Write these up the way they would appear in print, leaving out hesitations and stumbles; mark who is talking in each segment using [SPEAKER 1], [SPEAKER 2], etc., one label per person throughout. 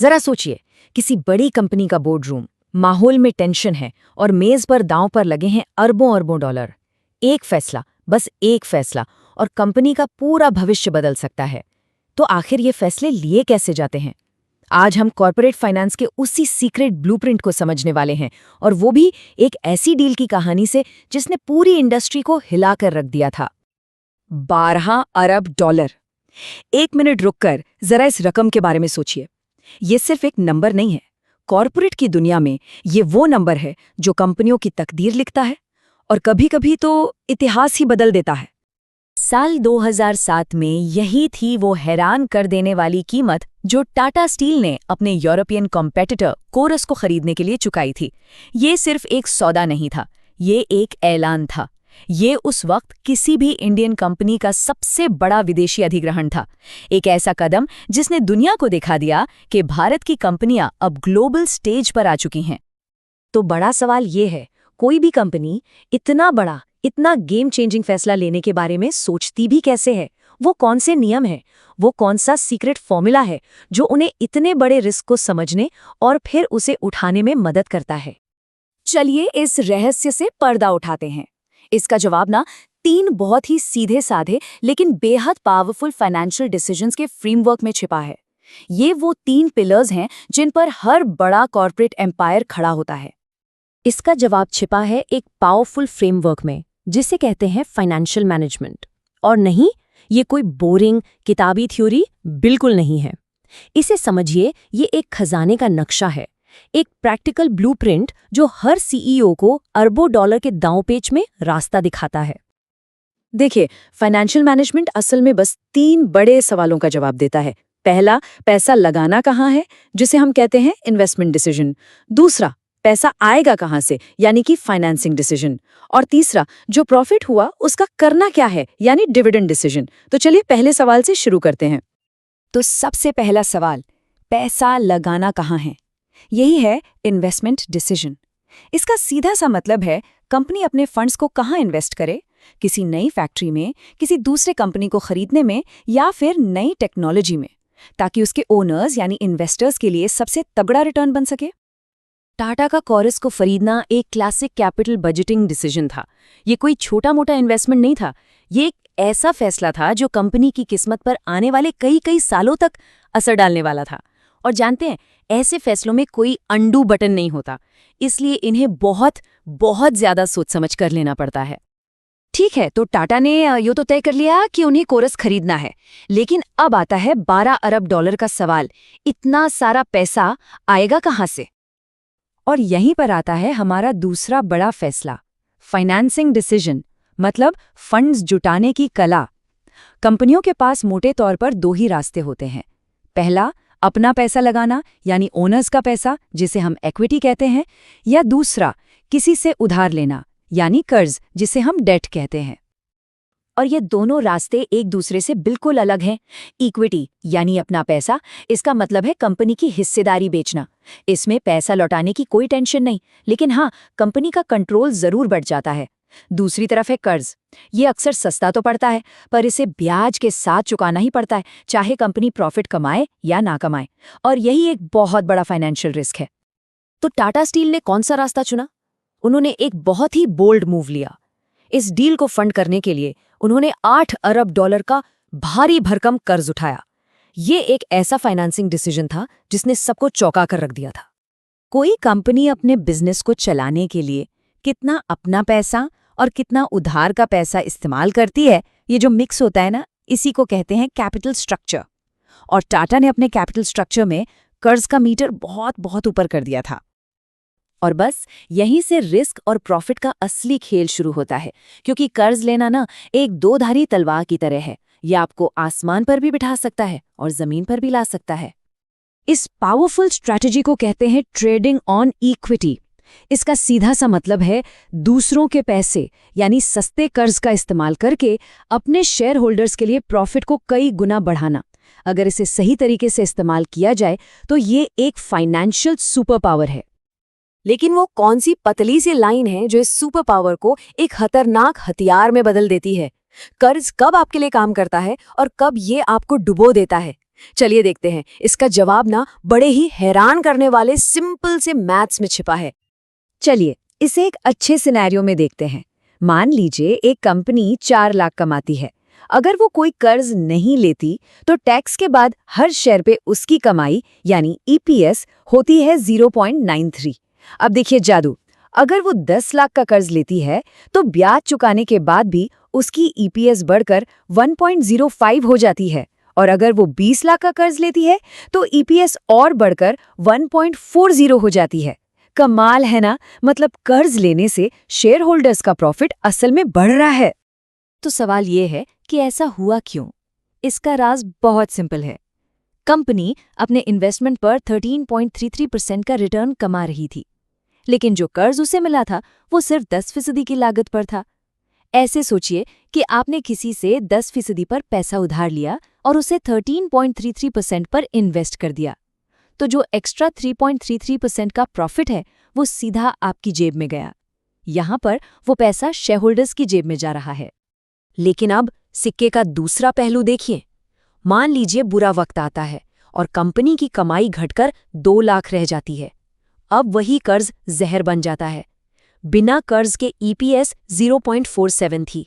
[SPEAKER 1] जरा सोचिए, किसी बड़ी कंपनी का बोर्ड रूम, माहौल में टेंशन है और मेज पर दांव पर लगे हैं अरबों अरबों डॉलर। एक फैसला, बस एक फैसला, और कंपनी का पूरा भविष्य बदल सकता है। तो आखिर ये फैसले लिए कैसे जाते हैं? आज हम कॉर्पोरेट फाइनेंस के उसी सीक्रेट ब्लूप्रिंट को समझने वाले हैं, और वो भी एक ऐसी डील की कहानी से जिसने पूरी इंडस्ट्री को हिलाकर रख दिया था।
[SPEAKER 2] 12 अरब डॉलर। एक मिनट रुककर जरा इस रकम के बारे में सोचिए। ये सिर्फ एक नंबर नहीं है। कॉर्पोरेट की दुनिया में ये वो नंबर है जो कंपनियों की तकदीर लिखता है और कभी-कभी तो इतिहास ही बदल देता है।
[SPEAKER 1] साल 2007 में यही थी वो हैरान कर देने वाली कीमत जो टाटा स्टील ने अपने यूरोपियन कॉम्पिटिटर कोरस को खरीदने के लिए चुकाई थी। ये सिर्फ एक सौदा नहीं था, ये एक ऐलान था। ये उस वक्त किसी भी इंडियन कंपनी का सबसे बड़ा विदेशी अधिग्रहण था। एक ऐसा कदम जिसने दुनिया को दिखा दिया कि भारत की कंपनियां अब ग्लोबल स्टेज पर आ चुकी हैं।
[SPEAKER 2] तो बड़ा सवाल ये है, कोई भी कंपनी इतना बड़ा, इतना गेम चेंजिंग फैसला लेने के बारे में सोचती भी कैसे है? वो कौन से नियम है, वो कौन सा सीक्रेट फॉर्मूला है जो उन्हें इतने बड़े रिस्क को समझने और फिर उसे उठाने में मदद करता है?
[SPEAKER 1] चलिए इस रहस्य से पर्दा उठाते हैं। इसका जवाब ना 3 बहुत ही सीधे साधे लेकिन बेहद पावरफुल फाइनेंशियल डिसीजंस के फ्रेमवर्क में छिपा है। ये वो 3 पिलर्स हैं जिन पर हर बड़ा कॉर्पोरेट एम्पायर खड़ा होता है।
[SPEAKER 2] इसका जवाब छिपा है एक पावरफुल फ्रेमवर्क में, जिसे कहते हैं फाइनेंशियल मैनेजमेंट। और नहीं, ये कोई बोरिंग किताबी थ्योरी बिल्कुल नहीं है। इसे समझिए, ये एक खजाने का नक्शा है, एक प्रैक्टिकल ब्लूप्रिंट जो हर सीईओ को अरबों डॉलर के दांवपेच में रास्ता दिखाता है।
[SPEAKER 1] देखिए, फाइनेंशियल मैनेजमेंट असल में बस 3 बड़े सवालों का जवाब देता है। पहला, पैसा लगाना कहाँ है, जिसे हम कहते हैं इन्वेस्टमेंट डिसीजन। दूसरा, पैसा आएगा कहाँ से, यानी कि फाइनेंसिंग डिसीजन। और तीसरा, जो प्रॉफिट हुआ उसका करना क्या है, यानी डिविडेंड डिसीजन। तो चलिए पहले सवाल से शुरू करते हैं।
[SPEAKER 2] तो सबसे पहला सवाल, पैसा लगाना कहाँ है? यही है इन्वेस्टमेंट डिसीजन। इसका सीधा सा मतलब है कंपनी अपने फंड्स को कहाँ इन्वेस्ट करे, किसी नई फैक्ट्री में, किसी दूसरे कंपनी को खरीदने में, या फिर नई टेक्नोलॉजी में, ताकि उसके ओनर्स यानी इन्वेस्टर्स के लिए सबसे तगड़ा रिटर्न बन सके। टाटा का कोरस को खरीदना एक क्लासिक कैपिटल बजटिंग डिसीजन था। ये कोई छोटा मोटा इन्वेस्टमेंट नहीं था। ये एक ऐसा फैसला था जो कंपनी की किस्मत पर आने वाले कई सालों तक असर डालने वाला था। और जानते हैं, ऐसे फैसलों में कोई अंडू बटन नहीं होता, इसलिए इन्हें बहुत बहुत ज्यादा सोच समझ कर लेना पड़ता है। ठीक है, तो टाटा ने ये तो तय कर लिया कि उन्हें कोरस खरीदना है, लेकिन अब आता है 12 अरब डॉलर का सवाल। इतना सारा पैसा आएगा कहाँ से? और यहीं पर आता है हमारा दूसरा बड़ा फैसला, फाइनेंसिंग डिसीजन, मतलब फंड्स जुटाने की कला। कंपनियों के पास मोटे तौर पर 2 ही रास्ते होते हैं। पहला, अपना पैसा लगाना, यानी ओनर्स का पैसा, जिसे हम इक्विटी कहते हैं, या दूसरा, किसी से उधार लेना, यानी कर्ज, जिसे हम डेट कहते हैं। और ये दोनों रास्ते एक दूसरे से बिल्कुल अलग हैं। इक्विटी यानी अपना पैसा, इसका मतलब है कंपनी की हिस्सेदारी बेचना। इसमें पैसा लौटाने की कोई टेंशन नहीं, लेकिन हाँ, कंपनी का कंट्रोल जरूर बढ़ जाता है। दूसरी तरफ है कर्ज। ये अक्सर सस्ता तो पड़ता है, पर इसे ब्याज के साथ चुकाना ही पड़ता है, चाहे कंपनी प्रॉफिट कमाए या ना कमाए। और यही एक बहुत बड़ा फाइनेंशियल रिस्क है। तो टाटा स्टील ने कौन सा रास्ता चुना? उन्होंने एक बहुत ही बोल्ड मूव लिया। इस डील को फंड करने के लिए उन्होंने 8 अरब डॉलर का भारी भरकम कर्ज उठाया। ये एक ऐसा फाइनेंसिंग डिसीजन था जिसने सबको चौंका कर रख दिया था। कोई कंपनी अपने बिजनेस को चलाने के लिए कितना अपना पैसा और कितना उधार का पैसा इस्तेमाल करती है, ये जो मिक्स होता है ना, इसी को कहते हैं कैपिटल स्ट्रक्चर। और टाटा ने अपने कैपिटल स्ट्रक्चर में कर्ज का मीटर बहुत बहुत ऊपर कर दिया था। और बस यहीं से रिस्क और प्रॉफिट का असली खेल शुरू होता है, क्योंकि कर्ज लेना ना एक 2-धारी तलवार की तरह है। ये आपको आसमान पर भी बिठा सकता है और जमीन पर भी ला सकता है। इस पावरफुल स्ट्रैटेजी को कहते हैं ट्रेडिंग ऑन इक्विटी। इसका सीधा सा मतलब है दूसरों के पैसे यानी सस्ते कर्ज का इस्तेमाल करके अपने शेयर होल्डर्स के लिए प्रॉफिट को कई गुना बढ़ाना। अगर इसे सही तरीके से इस्तेमाल किया जाए तो ये एक फाइनेंशियल सुपर पावर है।
[SPEAKER 1] लेकिन वो कौन सी पतली सी लाइन है जो इस सुपर पावर को एक खतरनाक हथियार में बदल देती है? कर्ज कब आपके लिए काम करता है और कब ये आपको डुबो देता है?
[SPEAKER 2] चलिए देखते हैं, इसका जवाब ना बड़े ही हैरान करने वाले सिंपल से मैथ्स में छिपा है। चलिए इसे एक अच्छे सिनेरियो में देखते हैं। मान लीजिए एक कंपनी 4 लाख कमाती है। अगर वो कोई कर्ज नहीं लेती तो टैक्स के बाद हर शेयर पे उसकी कमाई यानी ईपीएस होती है 0.93। अब देखिए जादू, अगर वो 10 लाख का कर्ज लेती है तो ब्याज चुकाने के बाद भी उसकी ईपीएस बढ़कर 1.05 हो जाती है, और अगर वो 20 लाख का कर्ज लेती है तो ईपीएस और बढ़कर 1.40 हो जाती है। कमाल है ना, मतलब कर्ज लेने से शेयर होल्डर्स का प्रॉफिट असल में बढ़ रहा है।
[SPEAKER 1] तो सवाल ये है कि ऐसा हुआ क्यों? इसका राज बहुत सिंपल है। कंपनी अपने इन्वेस्टमेंट पर 13.33% का रिटर्न कमा रही थी, लेकिन जो कर्ज उसे मिला था वो सिर्फ 10% की लागत पर था। ऐसे सोचिए कि आपने किसी से 10% पर पैसा उधार लिया और उसे 13.33% पर इन्वेस्ट कर दिया, तो जो एक्स्ट्रा 3.33% का प्रॉफिट है वो सीधा आपकी जेब में गया। यहां पर वो पैसा शेयर होल्डर्स की जेब में जा रहा है। लेकिन अब सिक्के का दूसरा पहलू देखिए। मान लीजिए बुरा वक्त आता है और कंपनी की कमाई घटकर 2 लाख रह जाती है। अब वही कर्ज जहर बन जाता है। बिना कर्ज के ईपीएस 0.47 थी,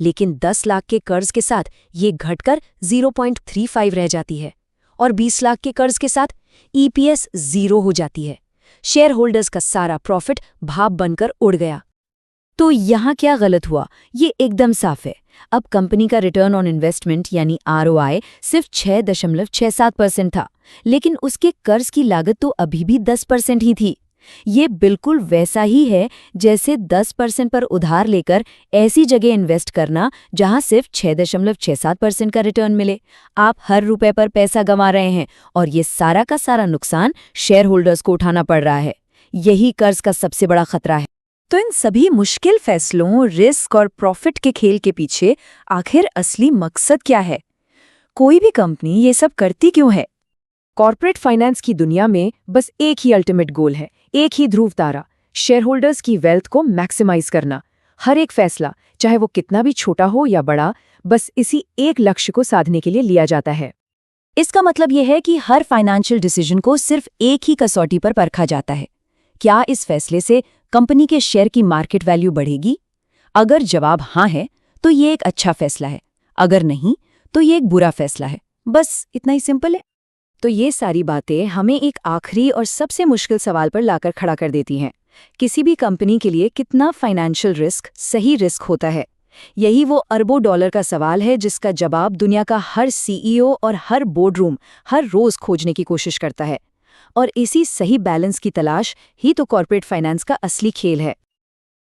[SPEAKER 1] लेकिन 10 लाख के कर्ज के साथ ये घटकर 0.35 रह जाती है, और 20 लाख के कर्ज के साथ ईपीएस 0 हो जाती है। शेयर होल्डर्स का सारा प्रॉफिट भाप बनकर उड़ गया।
[SPEAKER 2] तो यहाँ क्या गलत हुआ? ये एकदम साफ है। अब कंपनी का रिटर्न ऑन इन्वेस्टमेंट यानी आरओआई सिर्फ 6.67% था, लेकिन उसके कर्ज की लागत तो अभी भी 10% ही थी। ये बिल्कुल वैसा ही है जैसे 10% पर उधार लेकर ऐसी जगह इन्वेस्ट करना जहां सिर्फ 6.67% का रिटर्न मिले। आप हर रुपए पर पैसा गंवा रहे हैं और ये सारा का सारा नुकसान शेयर होल्डर्स को उठाना पड़ रहा है। यही कर्ज का सबसे बड़ा खतरा है। तो इन सभी मुश्किल फैसलों, रिस्क और प्रॉफिट के खेल के पीछे आखिर असली मकसद क्या है? कोई भी कंपनी ये सब करती क्यों है? कॉर्पोरेट फाइनेंस की दुनिया में बस एक ही अल्टीमेट गोल है, एक ही ध्रुव तारा, शेयर होल्डर्स की वेल्थ को मैक्सिमाइज करना। हर एक फैसला, चाहे वो कितना भी छोटा हो या बड़ा, बस इसी एक लक्ष्य को साधने के लिए लिया जाता है। इसका मतलब यह है कि हर फाइनेंशियल डिसीजन को सिर्फ एक ही कसौटी पर परखा जाता है। क्या इस फैसले से कंपनी के शेयर की मार्केट वैल्यू बढ़ेगी? अगर जवाब हाँ है तो ये एक अच्छा फैसला है, अगर नहीं तो ये एक बुरा फैसला है। बस इतना ही सिंपल है। तो ये सारी बातें हमें एक आखिरी और सबसे मुश्किल सवाल पर लाकर खड़ा कर देती हैं। किसी भी कंपनी के लिए कितना फाइनेंशियल रिस्क सही रिस्क होता है? यही वो अरबों डॉलर का सवाल है जिसका जवाब दुनिया का हर सीईओ और हर बोर्डरूम हर रोज खोजने की कोशिश करता है। और इसी सही बैलेंस की तलाश ही तो कॉर्पोरेट फाइनेंस का असली खेल है।